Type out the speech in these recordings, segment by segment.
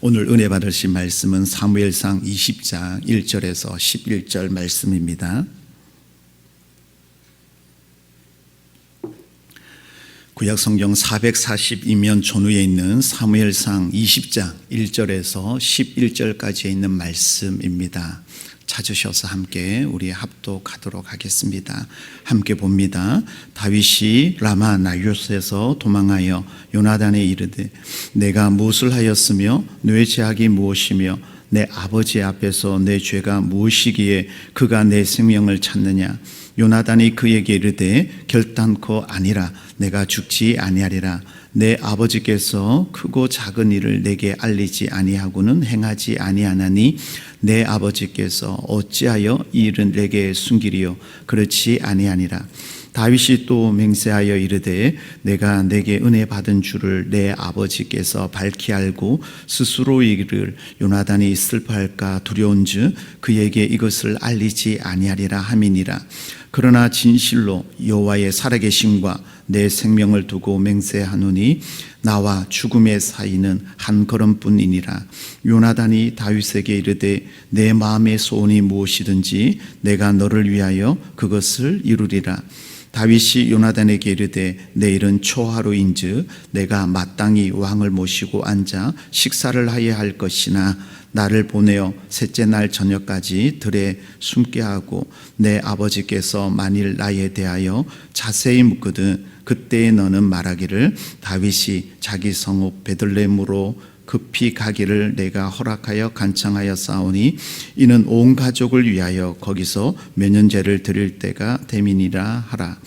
오늘 은혜 받으실 말씀은 사무엘상 20장 1절에서 11절 말씀입니다. 구약성경 442면 전후에 있는 사무엘상 20장 1절에서 11절까지에 있는 말씀입니다. 찾으셔서 함께 우리 합독하도록 하겠습니다. 함께 봅니다. 다윗이 라마 나요스에서 도망하여 요나단에 이르되 내가 무엇을 하였으며 내 죄악이 무엇이며 내 아버지 앞에서 내 죄가 무엇이기에 그가 내 생명을 찾느냐. 요나단이 그에게 이르되 결단코 아니라 내가 죽지 아니하리라. 내 아버지께서 크고 작은 일을 내게 알리지 아니하고는 행하지 아니하나니 내 아버지께서 어찌하여 이 일은 내게 숨기리요 그렇지 아니하니라. 다윗이 또 맹세하여 이르되 내가 내게 은혜 받은 줄을 내 아버지께서 밝히 알고 스스로 이르기를 요나단이 슬퍼할까 두려운즉 그에게 이것을 알리지 아니하리라 함이니라. 그러나 진실로 여호와의 살아계심과 내 생명을 두고 맹세하노니 나와 죽음의 사이는 한 걸음뿐이니라. 요나단이 다윗에게 이르되 내 마음의 소원이 무엇이든지 내가 너를 위하여 그것을 이루리라. 다윗이 요나단에게 이르되 내일은 초하루인즉 내가 마땅히 왕을 모시고 앉아 식사를 하여야 할 것이나 나를 보내어 셋째 날 저녁까지 들에 숨게 하고 내 아버지께서 만일 나에 대하여 자세히 묻거든 그때에 너는 말하기를 다윗이 자기 성읍 베들레헴으로 급히 가기를 내가 허락하여 간청하여 싸우니 이는 온 가족을 위하여 거기서 면연제를 드릴 때가 됨이니라 하라.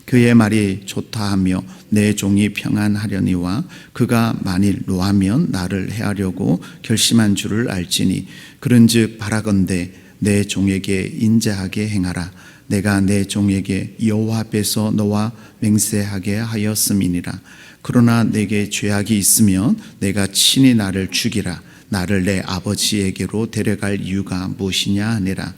그의 말이 좋다 하며 내 종이 평안하려니와 그가 만일 노하면 나를 해하려고 결심한 줄을 알지니 그런즉 바라건대 내 종에게 인자하게 행하라. 내가 내 종에게 여호와 앞에서 너와 맹세하게 하였음이니라. 그러나 내게 죄악이 있으면 내가 친히 나를 죽이라. 나를 내 아버지에게로 데려갈 이유가 무엇이냐 하니라.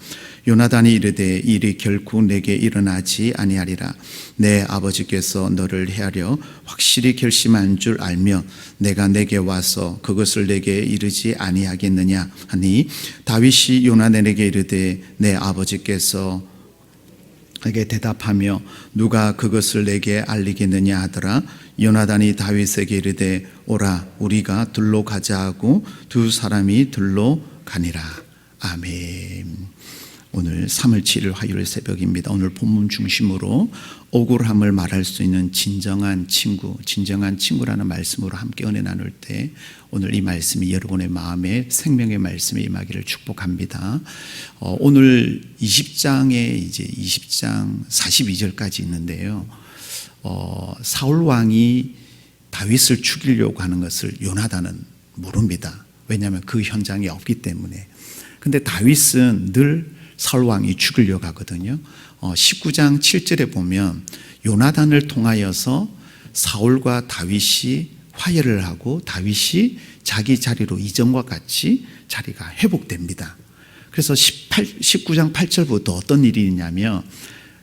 요나단이 이르되 일이 결코 내게 일어나지 아니하리라. 내 아버지께서 너를 해하려 확실히 결심한 줄 알면 내가 내게 와서 그것을 내게 이르지 아니하겠느냐 하니 다윗이 요나단에게 이르되 내 아버지께서 에게 대답하며 누가 그것을 내게 알리겠느냐 하더라. 요나단이 다윗에게 이르되 오라 우리가 들로 가자 하고 두 사람이 들로 가니라. 아멘. 오늘 3월 7일 화요일 새벽입니다. 오늘 본문 중심으로 억울함을 말할 수 있는 진정한 친구라는 말씀으로 함께 은혜 나눌 때 오늘 이 말씀이 여러분의 마음에 생명의 말씀이 임하기를 축복합니다. 오늘 20장에 이제 20장 42절까지 있는데요. 사울 왕이 다윗을 죽이려고 하는 것을 요나단은 모릅니다. 왜냐하면 그 현장에 없기 때문에. 근데 다윗은 늘 사울 왕이 죽이려고 하거든요. 19장 7절에 보면 요나단을 통하여서 사울과 다윗이 화해를 하고 다윗이 자기 자리로 이전과 같이 자리가 회복됩니다. 그래서 19장 8절부터 어떤 일이 있냐면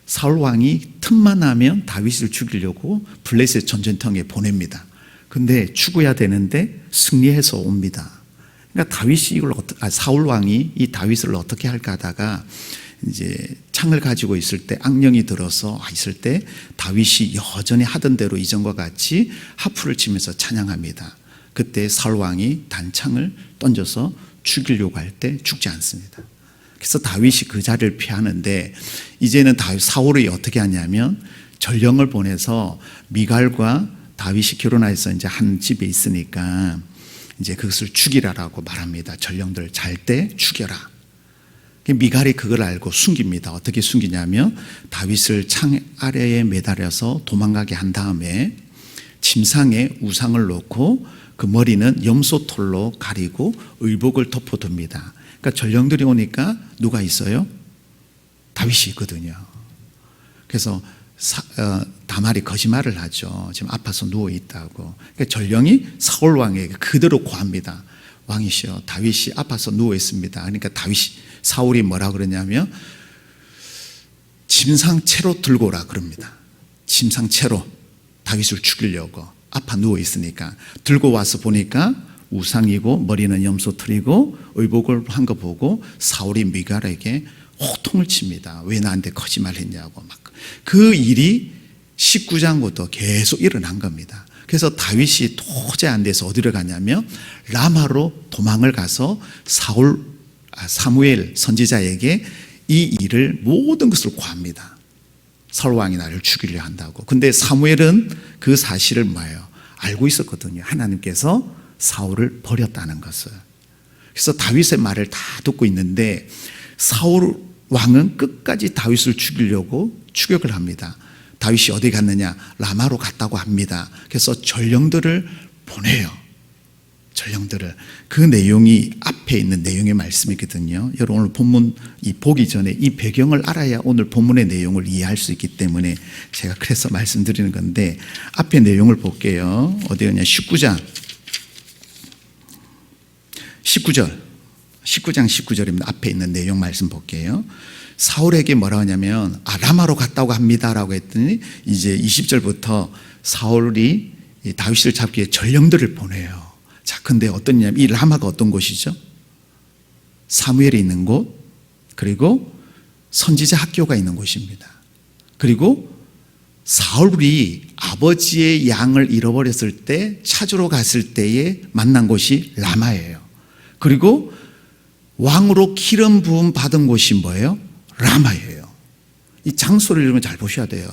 사울 왕이 틈만 나면 다윗을 죽이려고 블레셋 전쟁터에 보냅니다. 근데 죽어야 되는데 승리해서 옵니다. 그러니까 다윗이 사울 왕이 이 다윗을 어떻게 할까 하다가 이제 창을 가지고 있을 때 악령이 들어서 있을 때 다윗이 여전히 하던 대로 이전과 같이 하프를 치면서 찬양합니다. 그때 사울 왕이 단창을 던져서 죽이려고 할 때 죽지 않습니다. 그래서 다윗이 그 자리를 피하는데 이제는 사울이 어떻게 하냐면 전령을 보내서 미갈과 다윗이 결혼해서 이제 한 집에 있으니까 이제 그것을 죽이라라고 말합니다. 전령들 잘 때 죽여라. 미갈이 그걸 알고 숨깁니다. 어떻게 숨기냐면 다윗을 창 아래에 매달려서 도망가게 한 다음에 침상에 우상을 놓고 그 머리는 염소털로 가리고 의복을 덮어둡니다. 그러니까 전령들이 오니까 누가 있어요? 다윗이 있거든요. 그래서 다말이 거짓말을 하죠. 지금 아파서 누워있다고. 그러니까 전령이 사울 왕에게 그대로 고합니다. 왕이시여 다윗이 아파서 누워있습니다. 그러니까 사울이 뭐라 그러냐면 침상채로 들고 오라 그럽니다. 침상채로 다윗을 죽이려고 아파 누워있으니까 들고 와서 보니까 우상이고 머리는 염소털이고 의복을 한 거 보고 사울이 미갈에게 호통을 칩니다. 왜 나한테 거짓말했냐고 막. 그 일이 19장부터 계속 일어난 겁니다. 그래서 다윗이 도저히 안 돼서 어디로 가냐면 라마로 도망을 가서 사무엘 선지자에게 이 일을 모든 것을 고합니다. 사울 왕이 나를 죽이려 한다고. 근데 사무엘은 그 사실을 뭐예요? 알고 있었거든요. 하나님께서 사울을 버렸다는 것을. 그래서 다윗의 말을 다 듣고 있는데 사울 왕은 끝까지 다윗을 죽이려고 추격을 합니다. 다윗이 어디 갔느냐? 라마로 갔다고 합니다. 그래서 전령들을 보내요. 전령들을. 그 내용이 앞에 있는 내용의 말씀이거든요. 여러분 오늘 본문 보기 전에 이 배경을 알아야 오늘 본문의 내용을 이해할 수 있기 때문에 제가 그래서 말씀드리는 건데 앞에 내용을 볼게요. 어디였냐? 19장 19절입니다. 앞에 있는 내용 말씀 볼게요. 사울에게 뭐라고 하냐면 라마로 갔다고 합니다라고 했더니 이제 20절부터 사울이 다윗을 잡기 위해 전령들을 보내요. 자, 근데 어떠냐면 이 라마가 어떤 곳이죠? 사무엘이 있는 곳, 그리고 선지자 학교가 있는 곳입니다. 그리고 사울이 아버지의 양을 잃어버렸을 때 찾으러 갔을 때에 만난 곳이 라마예요. 그리고 왕으로 기름 부음 받은 곳이 뭐예요? 라마예요. 이 장소를 여러분 잘 보셔야 돼요.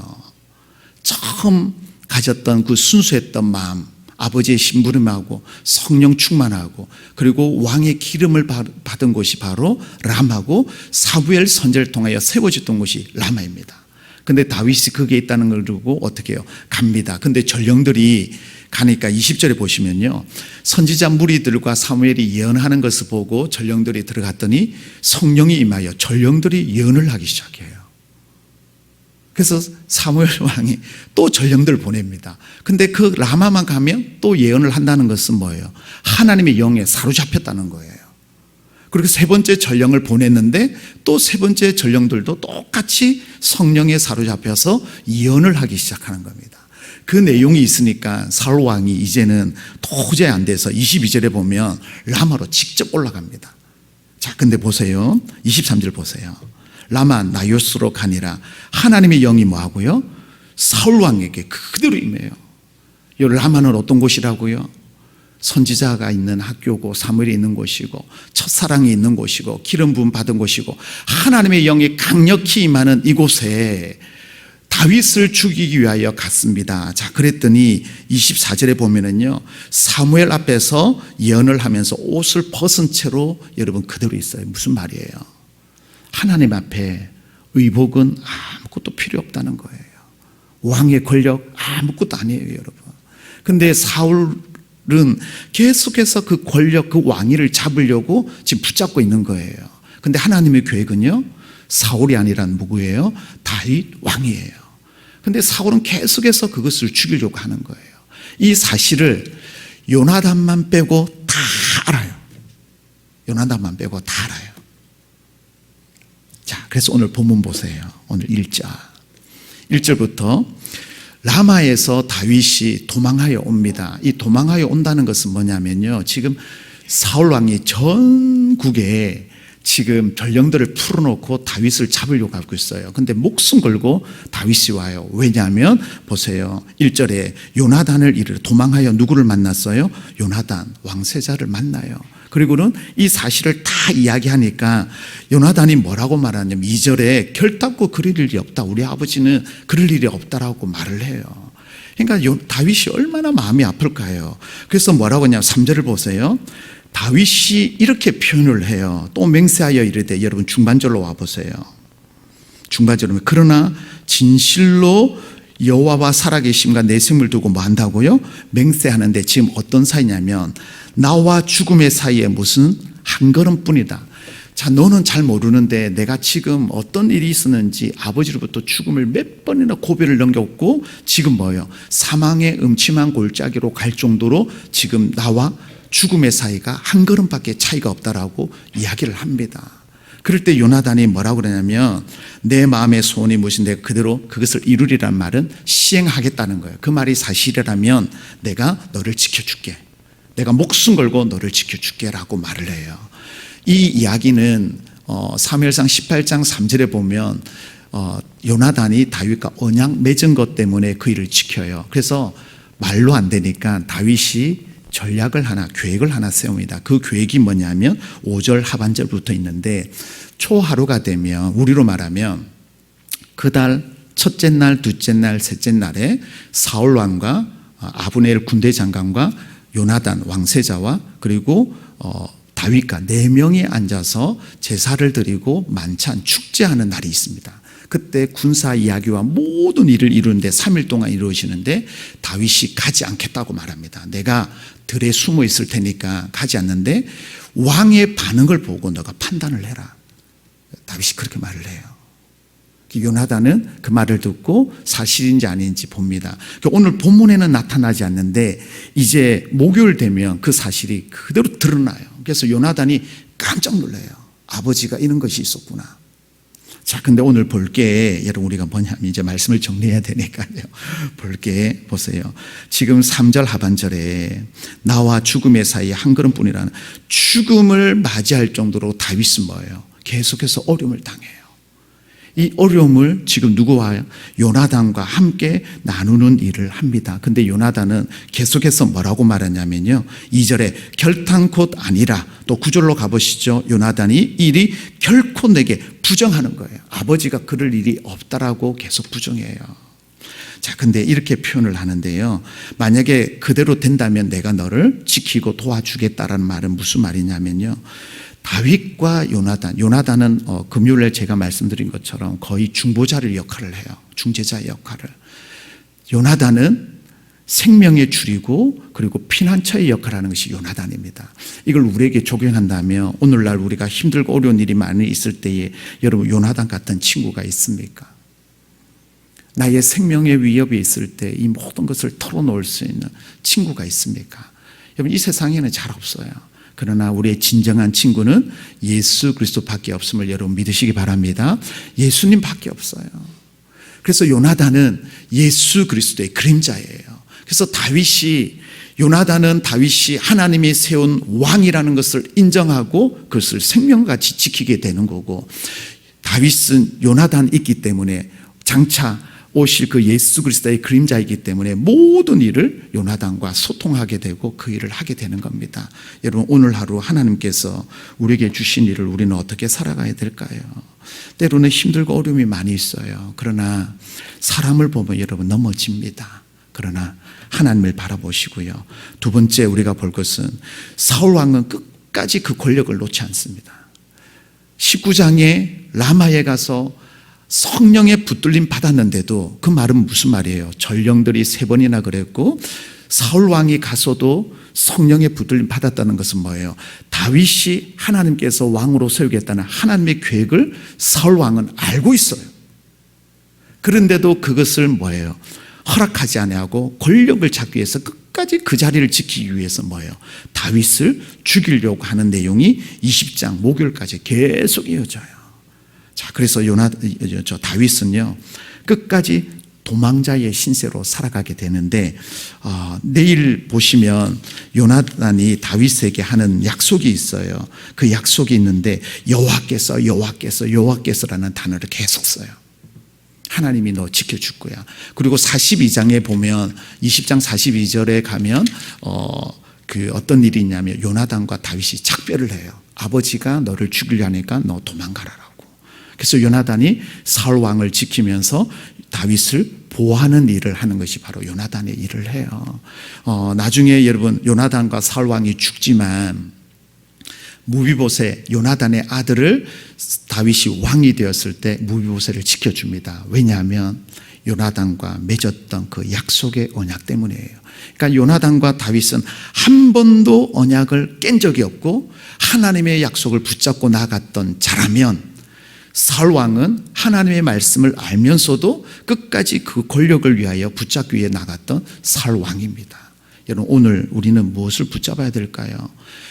처음 가졌던 그 순수했던 마음, 아버지의 심부름하고 성령 충만하고 그리고 왕의 기름을 받은 곳이 바로 라마고 사무엘 선지자를 통하여 세워졌던 곳이 라마입니다. 근데 다윗이 거기에 있다는 걸 두고 어떻게 해요? 갑니다. 근데 전령들이 가니까 20절에 보시면요, 선지자 무리들과 사무엘이 예언하는 것을 보고 전령들이 들어갔더니 성령이 임하여 전령들이 예언을 하기 시작해요. 그래서 사무엘 왕이 또 전령들을 보냅니다. 근데 그 라마만 가면 또 예언을 한다는 것은 뭐예요? 하나님의 영에 사로잡혔다는 거예요. 그리고 세 번째 전령을 보냈는데 또 세 번째 전령들도 똑같이 성령에 사로잡혀서 예언을 하기 시작하는 겁니다. 그 내용이 있으니까 사울 왕이 이제는 도저히 안 돼서 22절에 보면 라마로 직접 올라갑니다. 자, 근데 보세요. 23절 보세요. 라마 나요스로 가니라. 하나님의 영이 뭐하고요? 사울 왕에게 그대로 임해요. 이 라마는 어떤 곳이라고요? 선지자가 있는 학교고 사무엘이 있는 곳이고 첫사랑이 있는 곳이고 기름 부음 받은 곳이고 하나님의 영이 강력히 임하는 이곳에 다윗을 죽이기 위하여 갔습니다. 자, 그랬더니 24절에 보면은요, 사무엘 앞에서 예언을 하면서 옷을 벗은 채로 여러분 그대로 있어요. 무슨 말이에요? 하나님 앞에 의복은 아무것도 필요 없다는 거예요. 왕의 권력 아무것도 아니에요, 여러분. 근데 사울은 계속해서 그 권력, 그 왕위를 잡으려고 지금 붙잡고 있는 거예요. 근데 하나님의 계획은요, 사울이 아니라 누구예요? 다윗 왕이에요. 근데 사울은 계속해서 그것을 죽이려고 하는 거예요. 이 사실을 요나단만 빼고 다 알아요. 요나단만 빼고 다 알아요. 자, 그래서 오늘 본문 보세요. 오늘 1절부터 라마에서 다윗이 도망하여 옵니다. 이 도망하여 온다는 것은 뭐냐면요, 지금 사울 왕이 전국에 지금 전령들을 풀어놓고 다윗을 잡으려고 하고 있어요. 근데 목숨 걸고 다윗이 와요. 왜냐하면 보세요. 1절에 요나단을 이르러 도망하여 누구를 만났어요? 요나단 왕세자를 만나요. 그리고는 이 사실을 다 이야기하니까 요나단이 뭐라고 말하냐면 2절에 결단코 그럴 일이 없다. 우리 아버지는 그럴 일이 없다라고 말을 해요. 그러니까 다윗이 얼마나 마음이 아플까요? 그래서 뭐라고 하냐면 3절을 보세요. 다윗이 이렇게 표현을 해요. 또 맹세하여 이르되, 여러분 중반절로 와보세요. 중반절로, 그러나 진실로 여호와와 살아계심과 내 생명을 두고 뭐 한다고요? 맹세하는데 지금 어떤 사이냐면 나와 죽음의 사이에 무슨 한 걸음뿐이다. 자, 너는 잘 모르는데 내가 지금 어떤 일이 있었는지 아버지로부터 죽음을 몇 번이나 고비를 넘겼고 지금 뭐예요? 사망의 음침한 골짜기로 갈 정도로 지금 나와 죽음의 사이가 한 걸음밖에 차이가 없다라고 이야기를 합니다. 그럴 때 요나단이 뭐라고 그러냐면 내 마음의 소원이 무엇인데 그대로 그것을 이루리란 말은 시행하겠다는 거예요. 그 말이 사실이라면 내가 너를 지켜줄게. 내가 목숨 걸고 너를 지켜줄게라고 말을 해요. 이 이야기는 사무엘상 18장 3절에 보면 요나단이 다윗과 언약 맺은 것 때문에 그 일을 지켜요. 그래서 말로 안 되니까 다윗이 전략을 하나, 계획을 하나 세웁니다. 그 계획이 뭐냐면 5절 하반절부터 있는데, 초하루가 되면, 우리로 말하면 그달 첫째 날, 둘째 날, 셋째 날에 사울 왕과 아브넬 군대 장관과 요나단 왕세자와 그리고 다윗과 4명이 앉아서 제사를 드리고 만찬 축제하는 날이 있습니다. 그때 군사 이야기와 모든 일을 이루는데 3일 동안 이루어지는데, 다윗이 가지 않겠다고 말합니다. 내가 들에 숨어 있을 테니까 가지 않는데 왕의 반응을 보고 너가 판단을 해라. 다윗이 그렇게 말을 해요. 요나단은 그 말을 듣고 사실인지 아닌지 봅니다. 오늘 본문에는 나타나지 않는데 이제 목요일 되면 그 사실이 그대로 드러나요. 그래서 요나단이 깜짝 놀라요. 아버지가 이런 것이 있었구나. 자, 근데 오늘 볼 게, 여러분, 우리가 뭐냐면 이제 말씀을 정리해야 되니까요. 볼 게 보세요. 지금 3절 하반절에 나와 죽음의 사이에 한 걸음뿐이라는, 죽음을 맞이할 정도로 다윗은 뭐예요? 계속해서 어려움을 당해요. 이 어려움을 지금 누구와? 요나단과 함께 나누는 일을 합니다. 근데 요나단은 계속해서 뭐라고 말하냐면요, 2절에 결탄코 아니라, 또 9절로 가보시죠. 요나단이 일이 결코 내게 부정하는 거예요. 아버지가 그럴 일이 없다라고 계속 부정해요. 자, 근데 이렇게 표현을 하는데요, 만약에 그대로 된다면 내가 너를 지키고 도와주겠다라는 말은 무슨 말이냐면요, 다윗과 요나단은 금요일에 제가 말씀드린 것처럼 거의 중보자를 역할을 해요. 중재자의 역할을. 요나단은 생명의 줄이고 그리고 피난처의 역할을 하는 것이 요나단입니다. 이걸 우리에게 적용한다면 오늘날 우리가 힘들고 어려운 일이 많이 있을 때에 여러분, 요나단 같은 친구가 있습니까? 나의 생명의 위협이 있을 때 이 모든 것을 털어놓을 수 있는 친구가 있습니까? 여러분, 이 세상에는 잘 없어요. 그러나 우리의 진정한 친구는 예수 그리스도밖에 없음을 여러분 믿으시기 바랍니다. 예수님밖에 없어요. 그래서 요나단은 예수 그리스도의 그림자예요. 그래서 요나단은 다윗이 하나님이 세운 왕이라는 것을 인정하고 그것을 생명같이 지키게 되는 거고, 다윗은 요나단이 있기 때문에 장차 오실 그 예수 그리스도의 그림자이기 때문에 모든 일을 요나단과 소통하게 되고 그 일을 하게 되는 겁니다. 여러분, 오늘 하루 하나님께서 우리에게 주신 일을 우리는 어떻게 살아가야 될까요? 때로는 힘들고 어려움이 많이 있어요. 그러나 사람을 보면 여러분 넘어집니다. 그러나 하나님을 바라보시고요. 두 번째 우리가 볼 것은, 사울 왕은 끝까지 그 권력을 놓지 않습니다. 19장에 라마에 가서 성령의 붙들림 받았는데도, 그 말은 무슨 말이에요? 전령들이 3번이나 그랬고, 사울 왕이 가서도 성령의 붙들림 받았다는 것은 뭐예요? 다윗이 하나님께서 왕으로 세우겠다는 하나님의 계획을 사울 왕은 알고 있어요. 그런데도 그것을 뭐예요? 허락하지 아니하고 권력을 찾기 위해서 끝까지 그 자리를 지키기 위해서 뭐예요? 다윗을 죽이려고 하는 내용이 20장 목요일까지 계속 이어져요. 자, 그래서 다윗은요, 끝까지 도망자의 신세로 살아가게 되는데, 내일 보시면 요나단이 다윗에게 하는 약속이 있어요. 그 약속이 있는데 여호와께서라는 단어를 계속 써요. 하나님이 너 지켜줄 거야. 그리고 42장에 보면 20장 42절에 가면 어떤 일이 있냐면 요나단과 다윗이 작별을 해요. 아버지가 너를 죽이려 하니까 너 도망가라라고. 그래서 요나단이 사울 왕을 지키면서 다윗을 보호하는 일을 하는 것이 바로 요나단의 일을 해요. 나중에 여러분, 요나단과 사울 왕이 죽지만 무비보셋, 요나단의 아들을 다윗이 왕이 되었을 때 무비보셋을 지켜줍니다. 왜냐하면 요나단과 맺었던 그 약속의 언약 때문이에요. 그러니까 요나단과 다윗은 한 번도 언약을 깬 적이 없고 하나님의 약속을 붙잡고 나갔던 자라면, 사울 왕은 하나님의 말씀을 알면서도 끝까지 그 권력을 위하여 붙잡기 위해 나갔던 사울 왕입니다. 여러분, 오늘 우리는 무엇을 붙잡아야 될까요?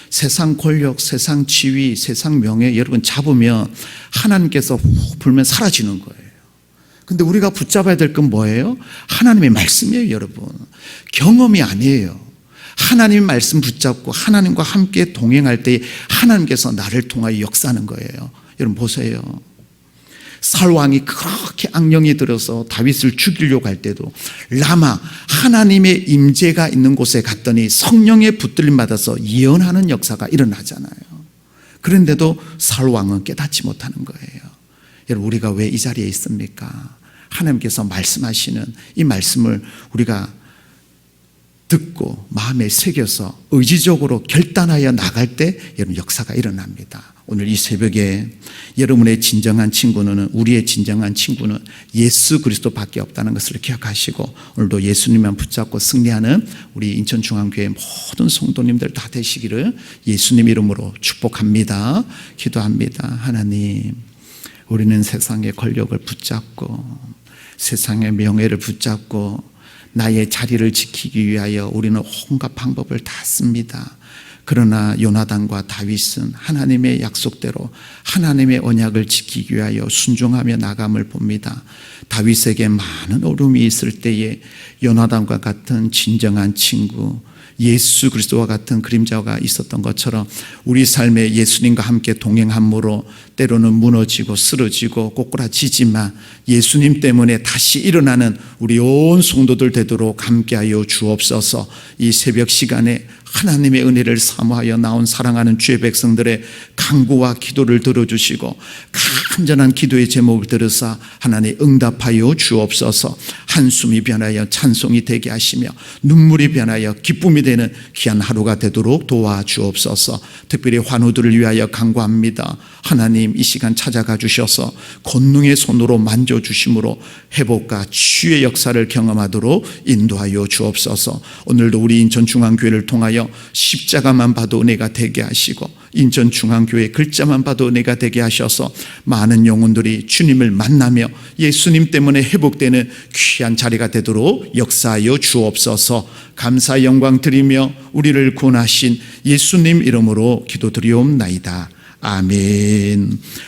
세상 권력, 세상 지위, 세상 명예, 여러분 잡으면 하나님께서 훅 불면 사라지는 거예요. 근데 우리가 붙잡아야 될 건 뭐예요? 하나님의 말씀이에요, 여러분. 경험이 아니에요. 하나님 말씀 붙잡고 하나님과 함께 동행할 때 하나님께서 나를 통하여 역사하는 거예요. 여러분 보세요. 사울 왕이 그렇게 악령이 들어서 다윗을 죽이려고 할 때도 라마 하나님의 임재가 있는 곳에 갔더니 성령의 붙들림 받아서 예언하는 역사가 일어나잖아요. 그런데도 사울 왕은 깨닫지 못하는 거예요. 여러분 우리가 왜 이 자리에 있습니까? 하나님께서 말씀하시는 이 말씀을 우리가 듣고 마음에 새겨서 의지적으로 결단하여 나갈 때 여러분 역사가 일어납니다. 오늘 이 새벽에 여러분의 진정한 친구는 우리의 진정한 친구는 예수 그리스도밖에 없다는 것을 기억하시고 오늘도 예수님만 붙잡고 승리하는 우리 인천중앙교회 모든 성도님들 다 되시기를 예수님 이름으로 축복합니다. 기도합니다. 하나님 우리는 세상의 권력을 붙잡고 세상의 명예를 붙잡고 나의 자리를 지키기 위하여 우리는 온갖 방법을 다 씁니다. 그러나 요나단과 다윗은 하나님의 약속대로 하나님의 언약을 지키기 위하여 순종하며 나감을 봅니다. 다윗에게 많은 어려움이 있을 때에 요나단과 같은 진정한 친구 예수 그리스도와 같은 그림자가 있었던 것처럼 우리 삶에 예수님과 함께 동행함으로 때로는 무너지고 쓰러지고 꼬꾸라지지만 예수님 때문에 다시 일어나는 우리 온 성도들 되도록 함께하여 주옵소서. 이 새벽 시간에 하나님의 은혜를 사모하여 나온 사랑하는 주의 백성들의 간구와 기도를 들어주시고 간절한 기도의 제목을 들으사 하나님 응답하여 주옵소서. 한숨이 변하여 찬송이 되게 하시며 눈물이 변하여 기쁨이 되는 귀한 하루가 되도록 도와주옵소서. 특별히 환우들을 위하여 간구합니다. 하나님 이 시간 찾아가 주셔서 권능의 손으로 만져주심으로 회복과 치유의 역사를 경험하도록 인도하여 주옵소서. 오늘도 우리 인천중앙교회를 통하여 십자가만 봐도 은혜가 되게 하시고 인천중앙교회 글자만 봐도 은혜가 되게 하셔서 많은 영혼들이 주님을 만나며 예수님 때문에 회복되는 귀한 자리가 되도록 역사하여 주옵소서. 감사 영광 드리며 우리를 구원하신 예수님 이름으로 기도드리옵나이다. 아멘.